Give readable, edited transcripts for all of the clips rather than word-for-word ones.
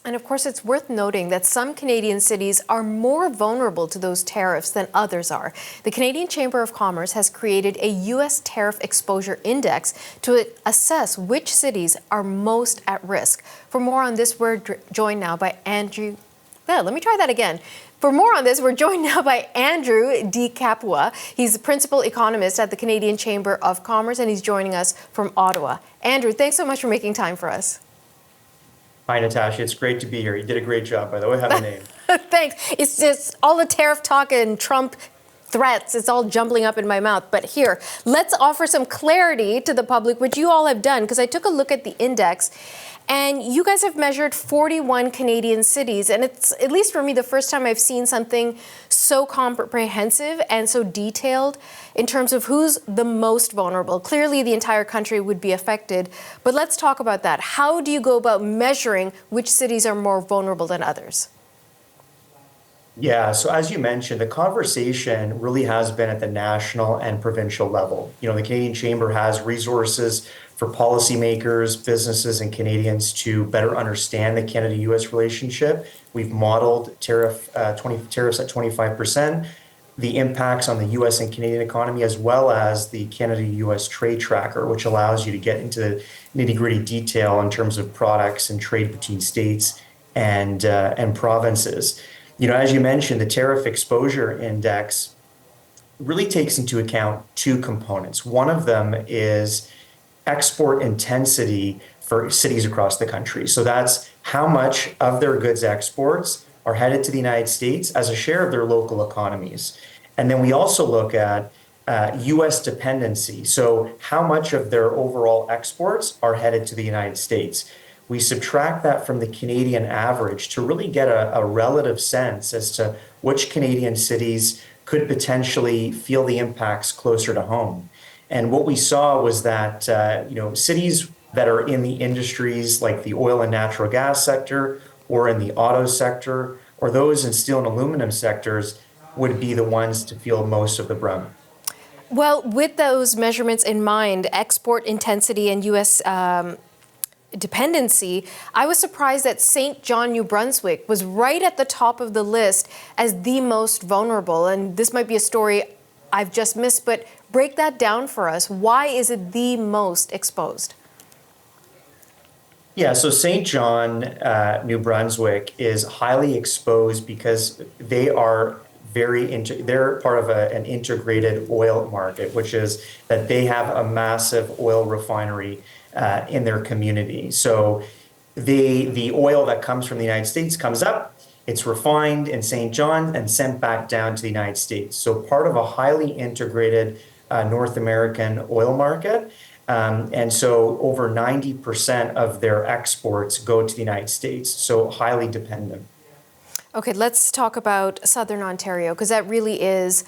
And of course, it's worth noting that some Canadian cities are more vulnerable to those tariffs than others are. The Canadian Chamber of Commerce has created a U.S. tariff exposure index to assess which cities are most at risk. For more on this, we're joined now by Andrew. Well, let me try that again. For more on this, we're joined now by Andrew DiCapua. He's the principal economist at the Canadian Chamber of Commerce, and he's joining us from Ottawa. Andrew, thanks so much for making time for us. Hi, Natasha. It's great to be here. You did a great job, by the way. Have a name. Thanks. It's just all the tariff talk and Trump threats. It's all jumbling up in my mouth. But here, let's offer some clarity to the public, which you all have done, because I took a look at the index. And you guys have measured 41 Canadian cities. And it's, at least for me, the first time I've seen something so comprehensive and so detailed in terms of who's the most vulnerable. Clearly, the entire country would be affected. But let's talk about that. How do you go about measuring which cities are more vulnerable than others? Yeah, so as you mentioned, the conversation really has been at the national and provincial level. You know, the Canadian Chamber has resources for policymakers, businesses, and Canadians to better understand the Canada-U.S. relationship. We've modeled tariffs at 25%, the impacts on the U.S. and Canadian economy, as well as the Canada-U.S. trade tracker, which allows you to get into the nitty-gritty detail in terms of products and trade between states and provinces. You know, as you mentioned, the tariff exposure index really takes into account two components. One of them is export intensity for cities across the country. So that's how much of their goods exports are headed to the United States as a share of their local economies. And then we also look at U.S. dependency. So how much of their overall exports are headed to the United States. We subtract that from the Canadian average to really get a relative sense as to which Canadian cities could potentially feel the impacts closer to home. And what we saw was that cities that are in the industries like the oil and natural gas sector or in the auto sector or those in steel and aluminum sectors would be the ones to feel most of the brunt. Well, with those measurements in mind, export intensity and U.S. dependency, I was surprised that St. John, New Brunswick was right at the top of the list as the most vulnerable. And this might be a story I've just missed, but break that down for us. Why is it the most exposed? Yeah, so St. John, New Brunswick is highly exposed because they are they're part of an integrated oil market, which is that they have a massive oil refinery in their community. So the oil that comes from the United States comes up, it's refined in St. John and sent back down to the United States. So part of a highly integrated North American oil market. And so over 90% of their exports go to the United States. So highly dependent. Okay, let's talk about Southern Ontario, because that really is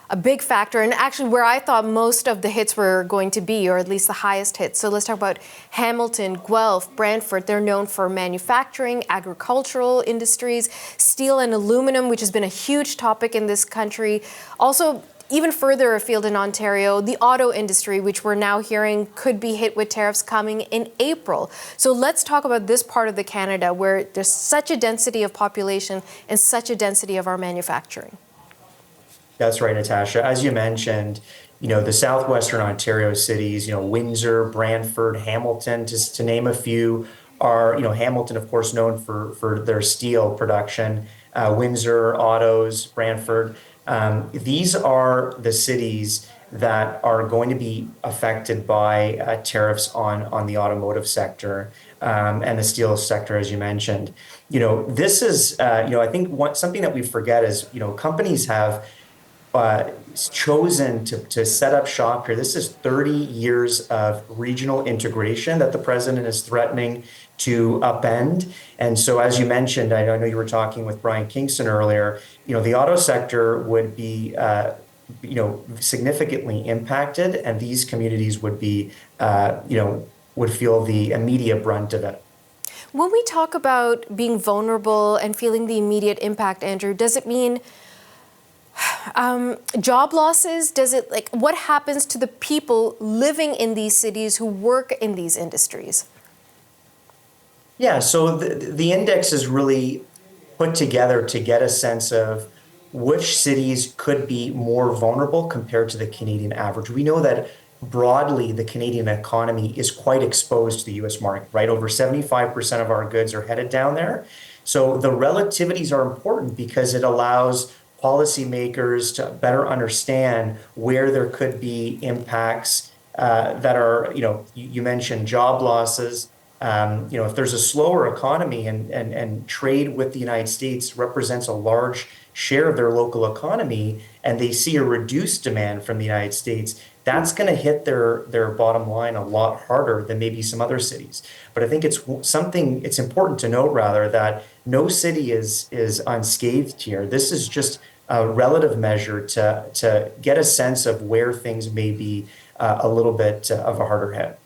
a big factor, and actually where I thought most of the hits were going to be, or at least the highest hits. So let's talk about Hamilton, Guelph, Brantford. They're known for manufacturing, agricultural industries, steel and aluminum, which has been a huge topic in this country. Also, even further afield in Ontario, the auto industry, which we're now hearing could be hit with tariffs coming in April. So let's talk about this part of the Canada where there's such a density of population and such a density of our manufacturing. That's right, Natasha. As you mentioned, the southwestern Ontario cities, Windsor, Brantford, Hamilton, just to name a few, are, Hamilton, of course, known for their steel production, Windsor, autos, Brantford. These are the cities that are going to be affected by tariffs on the automotive sector and the steel sector, as you mentioned. This is, I think something that we forget is, companies have chosen to set up shop here. This is 30 years of regional integration that the president is threatening to upend. And so, as you mentioned, I know you were talking with Brian Kingston earlier, the auto sector would be, significantly impacted, and these communities would be, would feel the immediate brunt of it. When we talk about being vulnerable and feeling the immediate impact, Andrew, does it mean job losses? Does it, what happens to the people living in these cities who work in these industries? Yeah, so the index is really put together to get a sense of which cities could be more vulnerable compared to the Canadian average. We know that broadly the Canadian economy is quite exposed to the US market, right? Over 75% of our goods are headed down there. So the relativities are important because it allows policymakers to better understand where there could be impacts that are, you mentioned job losses. If there's a slower economy and trade with the United States represents a large share of their local economy, and they see a reduced demand from the United States, that's going to hit their bottom line a lot harder than maybe some other cities. But I think it's important to note rather that no city is unscathed here. This is just a relative measure to get a sense of where things may be a little bit of a harder hit.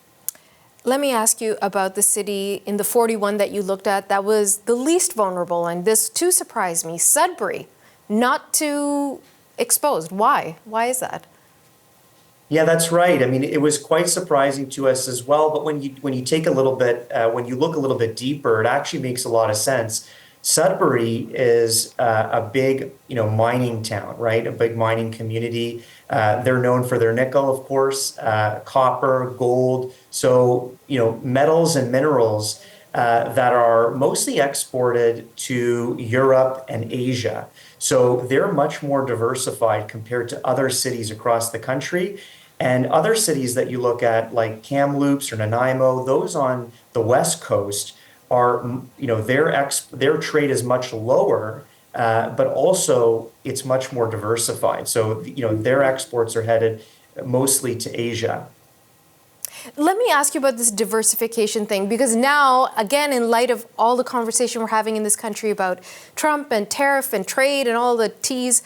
Let me ask you about the city in the 41 that you looked at that was the least vulnerable, and this too surprised me, Sudbury, not too exposed. Why? Why is that? Yeah, that's right. I mean, it was quite surprising to us as well. But when you take a little bit, when you look a little bit deeper, it actually makes a lot of sense. Sudbury is a big, mining town, right? A big mining community. They're known for their nickel, of course, copper, gold. So, metals and minerals that are mostly exported to Europe and Asia. So they're much more diversified compared to other cities across the country. And other cities that you look at, like Kamloops or Nanaimo, those on the West Coast are, their trade is much lower, but also it's much more diversified. So, their exports are headed mostly to Asia. Let me ask you about this diversification thing, because now, again, in light of all the conversation we're having in this country about Trump and tariff and trade and all the T's,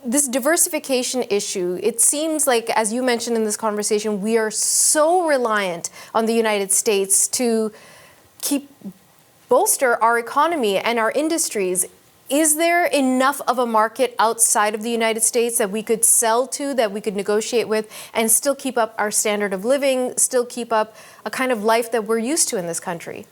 this diversification issue, it seems like, as you mentioned in this conversation, we are so reliant on the United States to bolster our economy and our industries. Is there enough of a market outside of the United States that we could sell to, that we could negotiate with, and still keep up our standard of living, still keep up a kind of life that we're used to in this country?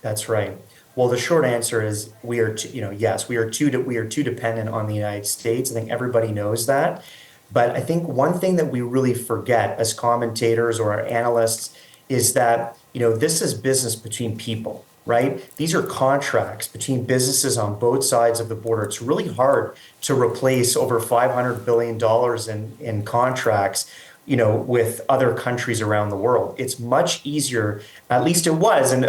That's right. Well, the short answer is yes, we are too dependent on the United States. I think everybody knows that. But I think one thing that we really forget as commentators or analysts is that, this is business between people, right? These are contracts between businesses on both sides of the border. It's really hard to replace over $500 billion in contracts, with other countries around the world. It's much easier, at least it was, and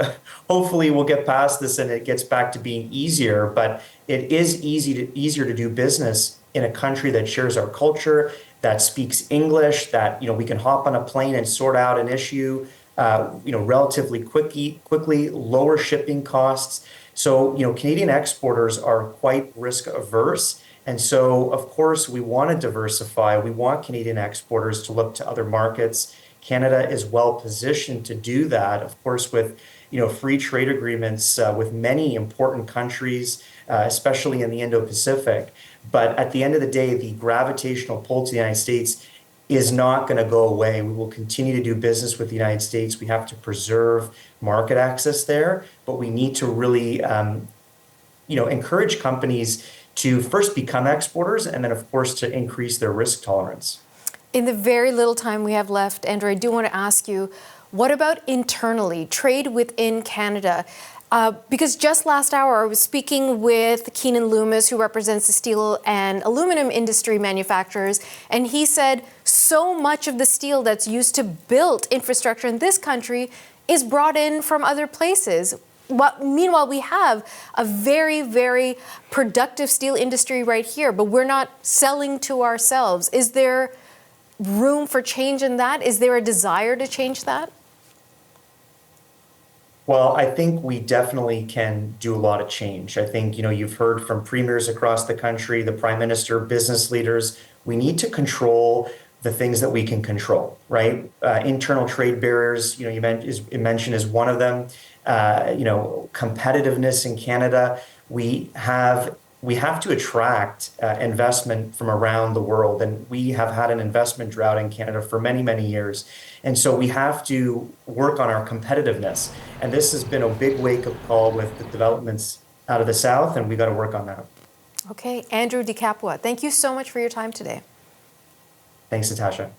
hopefully we'll get past this and it gets back to being easier, but it is easier to do business in a country that shares our culture, that speaks English, that, we can hop on a plane and sort out an issue, relatively quickly, lower shipping costs. So, Canadian exporters are quite risk averse. And so, of course, we want to diversify. We want Canadian exporters to look to other markets. Canada is well positioned to do that, of course, with free trade agreements with many important countries, especially in the Indo-Pacific. But at the end of the day, the gravitational pull to the United States is not going to go away. We will continue to do business with the United States. We have to preserve market access there, but we need to really, encourage companies to first become exporters and then, of course, to increase their risk tolerance. In the very little time we have left, Andrew, I do want to ask you, what about internally, trade within Canada? Because just last hour, I was speaking with Keenan Loomis, who represents the steel and aluminum industry manufacturers, and he said so much of the steel that's used to build infrastructure in this country is brought in from other places. Meanwhile, we have a very, very productive steel industry right here, but we're not selling to ourselves. Is there room for change in that? Is there a desire to change that? Well, I think we definitely can do a lot of change. I think, you've heard from premiers across the country, the prime minister, business leaders. We need to control the things that we can control, right? Internal trade barriers, you mentioned is one of them. Competitiveness in Canada. We have we have to attract investment from around the world. And we have had an investment drought in Canada for many, many years. And so we have to work on our competitiveness. And this has been a big wake-up call with the developments out of the South, and we got to work on that. Okay, Andrew DiCapua, thank you so much for your time today. Thanks, Natasha.